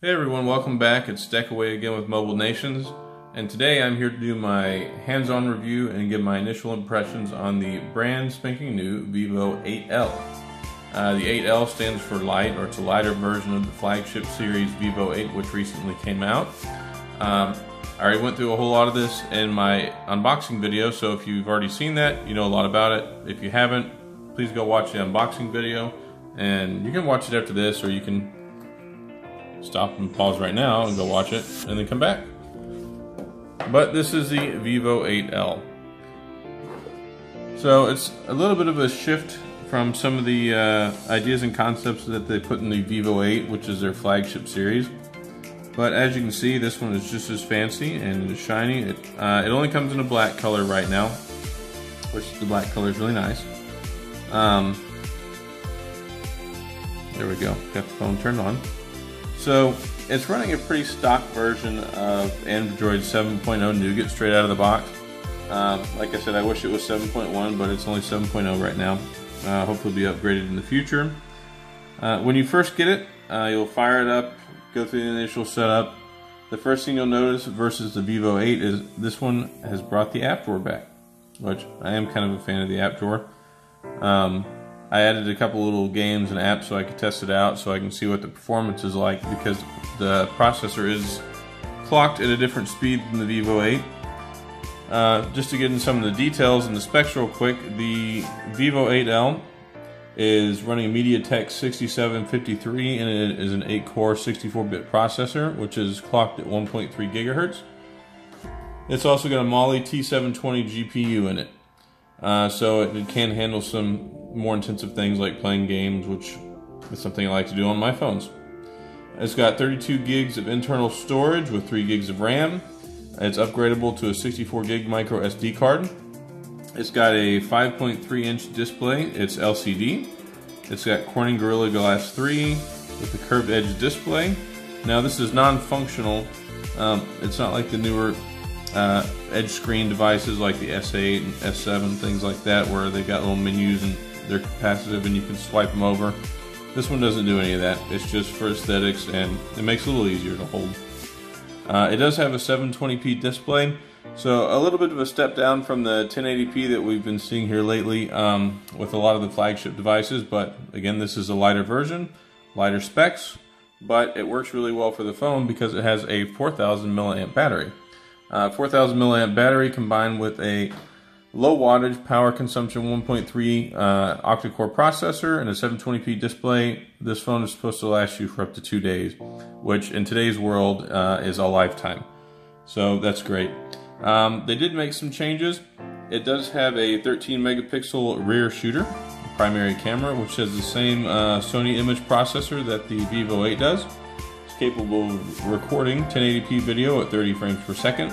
Hey everyone, welcome back. It's Deckaway again with Mobile Nations, and today I'm here to do my hands-on review and give my initial impressions on the brand spanking new Vivo 8L. The 8L stands for light, or it's a lighter version of the flagship series Vivo 8, which recently came out. I already went through a whole lot of this in my unboxing video, so if you've already seen that, you know a lot about it. If you haven't, please go watch the unboxing video, and you can watch it after this, or you can stop and pause right now and go watch it and then come back. But this is the Vivo 8L. So it's a little bit of a shift from some of the ideas and concepts that they put in the Vivo 8, which is their flagship series. But as you can see, this one is just as fancy and shiny. It only comes in a black color right now, which the black color is really nice. There we go, got the phone turned on. So it's running a pretty stock version of Android 7.0 Nougat straight out of the box. Like I said, I wish it was 7.1, but it's only 7.0 right now. Hopefully it'll be upgraded in the future. When you first get it, you'll fire it up, go through the initial setup. The first thing you'll notice versus the Vivo 8 is this one has brought the app drawer back, which I am kind of a fan of the app drawer. I added a couple little games and apps so I could test it out, so I can see what the performance is like, because the processor is clocked at a different speed than the Vivo 8. Just to get into some of the details and the specs real quick, the Vivo 8L is running a MediaTek 6753, and it is an 8-core 64-bit processor, which is clocked at 1.3 gigahertz. It's also got a Mali T720 GPU in it. So it can handle some more intensive things like playing games, which is something I like to do on my phones. It's got 32 gigs of internal storage with 3 gigs of RAM. It's upgradable to a 64 gig micro SD card. It's got a 5.3 inch display. It's LCD. It's got Corning Gorilla Glass 3 with a curved edge display. Now this is non-functional. It's not like the newer edge screen devices like the S8 and S7, things like that, where they've got little menus and they're capacitive and you can swipe them over. This one doesn't do any of that. It's just for aesthetics, and it makes it a little easier to hold. It does have a 720p display, so a little bit of a step down from the 1080p that we've been seeing here lately with a lot of the flagship devices, but again, this is a lighter version, lighter specs, but it works really well for the phone because it has a 4000 milliamp battery. 4000 milliamp battery combined with a low wattage power consumption 1.3 Octa-Core processor and a 720p display. This phone is supposed to last you for up to 2 days, which in today's world is a lifetime. So that's great. They did make some changes. It does have a 13 megapixel rear shooter, primary camera, which has the same Sony image processor that the Vivo 8 does. Capable of recording 1080p video at 30 frames per second.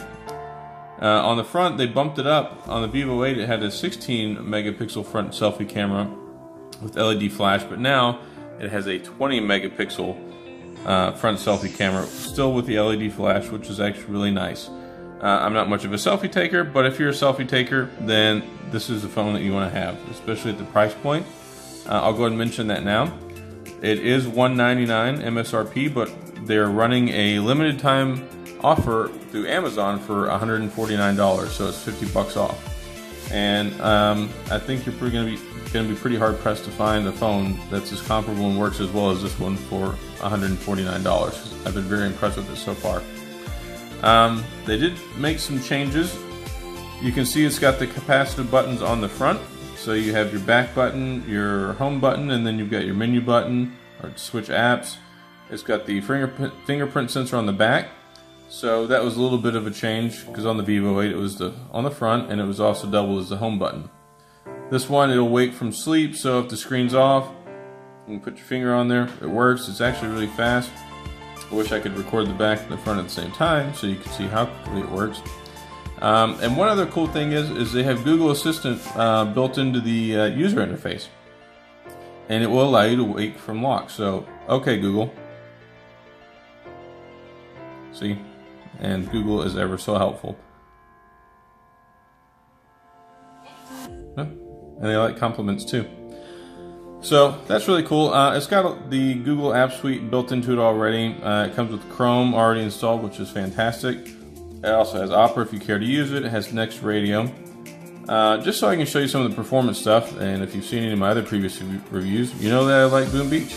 On the front, they bumped it up. On the Vivo 8, it had a 16 megapixel front selfie camera with LED flash, but now it has a 20 megapixel front selfie camera, still with the LED flash, which is actually really nice. I'm not much of a selfie taker, but if you're a selfie taker, then this is the phone that you want to have, especially at the price point. I'll go ahead and mention that now. It is $199 MSRP, but they're running a limited time offer through Amazon for $149, so it's $50 off. And I think you're going to be pretty hard pressed to find a phone that's as comparable and works as well as this one for $149. I've been very impressed with it so far. They did make some changes. You can see it's got the capacitive buttons on the front. So you have your back button, your home button, and then you've got your menu button or to switch apps. It's got the fingerprint sensor on the back. So that was a little bit of a change, because on the Vivo 8 it was on the front, and it was also doubled as the home button. This one, it'll wake from sleep, so if the screen's off, you can put your finger on there. It works. It's actually really fast. I wish I could record the back and the front at the same time so you can see how quickly it works. And one other cool thing is they have Google Assistant built into the user interface, and it will allow you to wake from lock. So, okay Google. See? And Google is ever so helpful. And they like compliments too. So that's really cool. It's got the Google App Suite built into it already. It comes with Chrome already installed, which is fantastic. It also has Opera if you care to use it. It has Next Radio. Just so I can show you some of the performance stuff, and if you've seen any of my other previous reviews, you know that I like Boom Beach.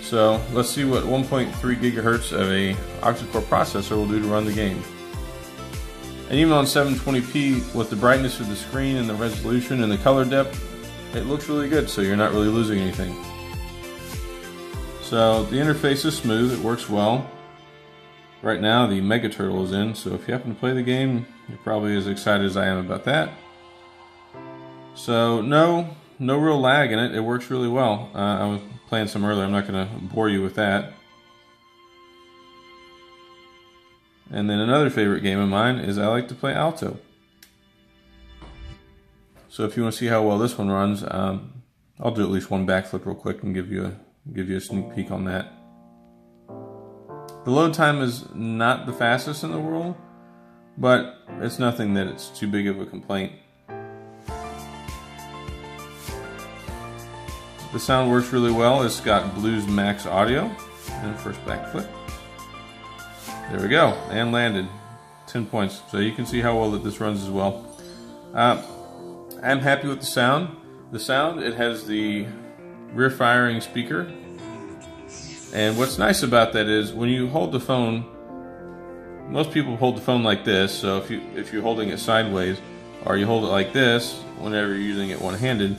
So let's see what 1.3 gigahertz of a Octa-Core processor will do to run the game. And even on 720p, with the brightness of the screen and the resolution and the color depth, it looks really good, so you're not really losing anything. So the interface is smooth, it works well. Right now the Mega Turtle is in, so if you happen to play the game, you're probably as excited as I am about that. So no real lag in it, it works really well. I was playing some earlier, I'm not going to bore you with that. And then another favorite game of mine is I like to play Alto. So if you want to see how well this one runs, I'll do at least one backflip real quick and give you a sneak peek on that. The load time is not the fastest in the world, but it's nothing that it's too big of a complaint. The sound works really well. It's got Blues Max audio. And first backflip. There we go, and landed. 10 points. So you can see how well that this runs as well. I'm happy with the sound. It has the rear firing speaker. And what's nice about that is when you hold the phone, most people hold the phone like this, so if you're holding it sideways, or you hold it like this whenever you're using it one-handed,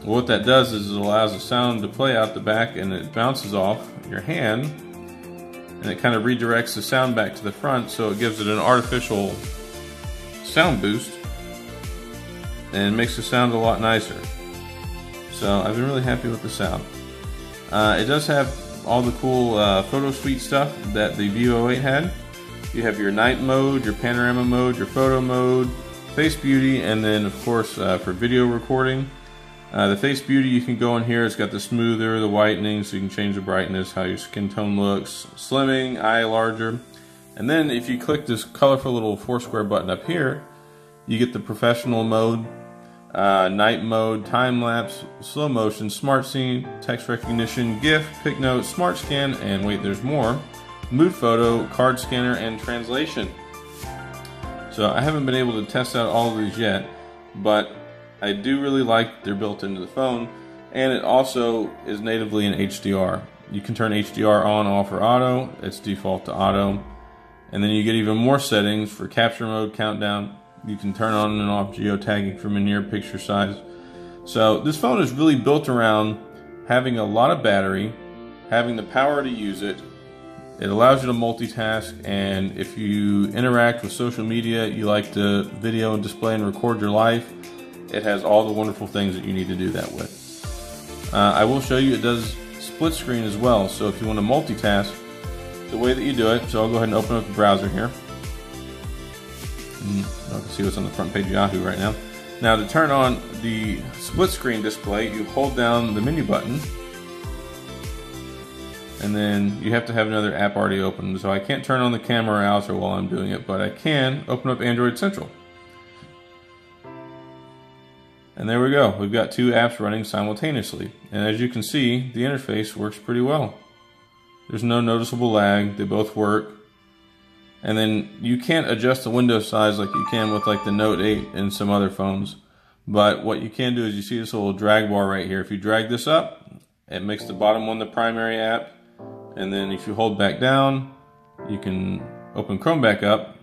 well, what that does is it allows the sound to play out the back and it bounces off your hand, and it kind of redirects the sound back to the front, so it gives it an artificial sound boost and makes the sound a lot nicer. So I've been really happy with the sound. It does have all the cool photo suite stuff that the Vivo 8 had. You have your night mode, your panorama mode, your photo mode, face beauty, and then of course for video recording. The face beauty, you can go in here, it's got the smoother, the whitening, so you can change the brightness, how your skin tone looks, slimming, eye larger. And then if you click this colorful little 4-square button up here, you get the professional mode, night mode, time lapse, slow motion, smart scene, text recognition, GIF, pic note, smart scan, and wait, there's more, mood photo, card scanner, and translation. So I haven't been able to test out all of these yet, but I do really like they're built into the phone, and it also is natively in HDR. You can turn HDR on, off, or auto. It's default to auto. And then you get even more settings for capture mode, countdown. You can turn on and off geotagging from a near picture size. So this phone is really built around having a lot of battery, having the power to use it. It allows you to multitask, and if you interact with social media, you like to video and display and record your life, it has all the wonderful things that you need to do that with. I will show you it does split screen as well, so if you want to multitask, the way that you do it, so I'll go ahead and open up the browser here. You can see what's on the front page of Yahoo right now. Now to turn on the split screen display, you hold down the menu button, and then you have to have another app already open. So I can't turn on the camera or browser while I'm doing it, but I can open up Android Central. And there we go, we've got two apps running simultaneously. And as you can see, the interface works pretty well. There's no noticeable lag, they both work. And then you can't adjust the window size like you can with like the Note 8 and some other phones. But what you can do is you see this little drag bar right here. If you drag this up, it makes the bottom one the primary app. And then if you hold back down, you can open Chrome back up.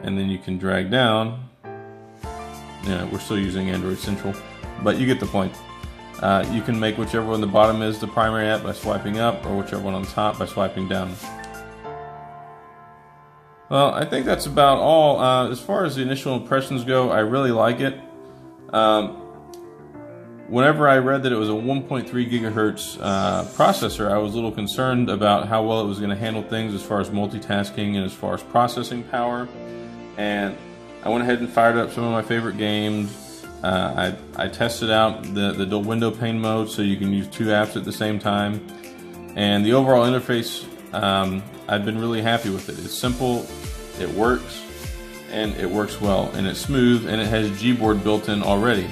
And then you can drag down. Yeah, we're still using Android Central, but you get the point. You can make whichever one the bottom is the primary app by swiping up, or whichever one on top by swiping down. Well, I think that's about all. As far as the initial impressions go, I really like it. Whenever I read that it was a 1.3 gigahertz processor, I was a little concerned about how well it was going to handle things as far as multitasking and as far as processing power. And I went ahead and fired up some of my favorite games. I tested out the dual window pane mode, so you can use two apps at the same time. And the overall interface, I've been really happy with it. It's simple, it works, and it works well, and it's smooth, and it has Gboard built in already.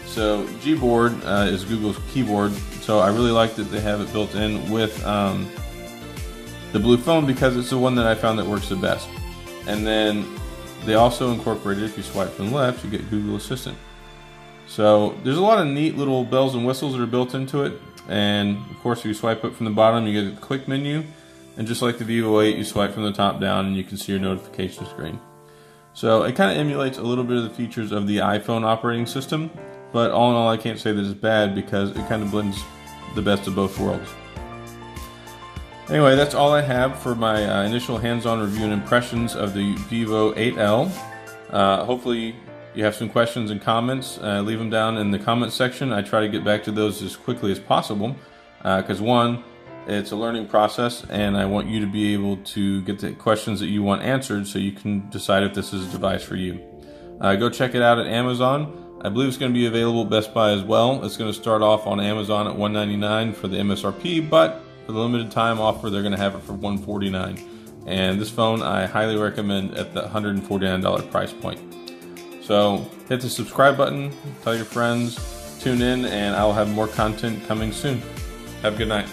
So Gboard is Google's keyboard, so I really like that they have it built in with the Blue Phone because it's the one that I found that works the best. And then they also incorporated, if you swipe from the left, you get Google Assistant. So there's a lot of neat little bells and whistles that are built into it. And of course, if you swipe up from the bottom, you get a quick menu. And just like the Vivo 8, you swipe from the top down and you can see your notification screen. So it kind of emulates a little bit of the features of the iPhone operating system. But all in all, I can't say that it's bad because it kind of blends the best of both worlds. Anyway, that's all I have for my initial hands-on review and impressions of the Vivo 8L. Hopefully you have some questions and comments. Leave them down in the comment section. I try to get back to those as quickly as possible because one, it's a learning process and I want you to be able to get the questions that you want answered so you can decide if this is a device for you. Go check it out at Amazon. I believe it's going to be available at Best Buy as well. It's going to start off on Amazon at $199 for the MSRP, but for the limited time offer, they're going to have it for $149. And this phone, I highly recommend at the $149 price point. So hit the subscribe button, tell your friends, tune in, and I'll have more content coming soon. Have a good night.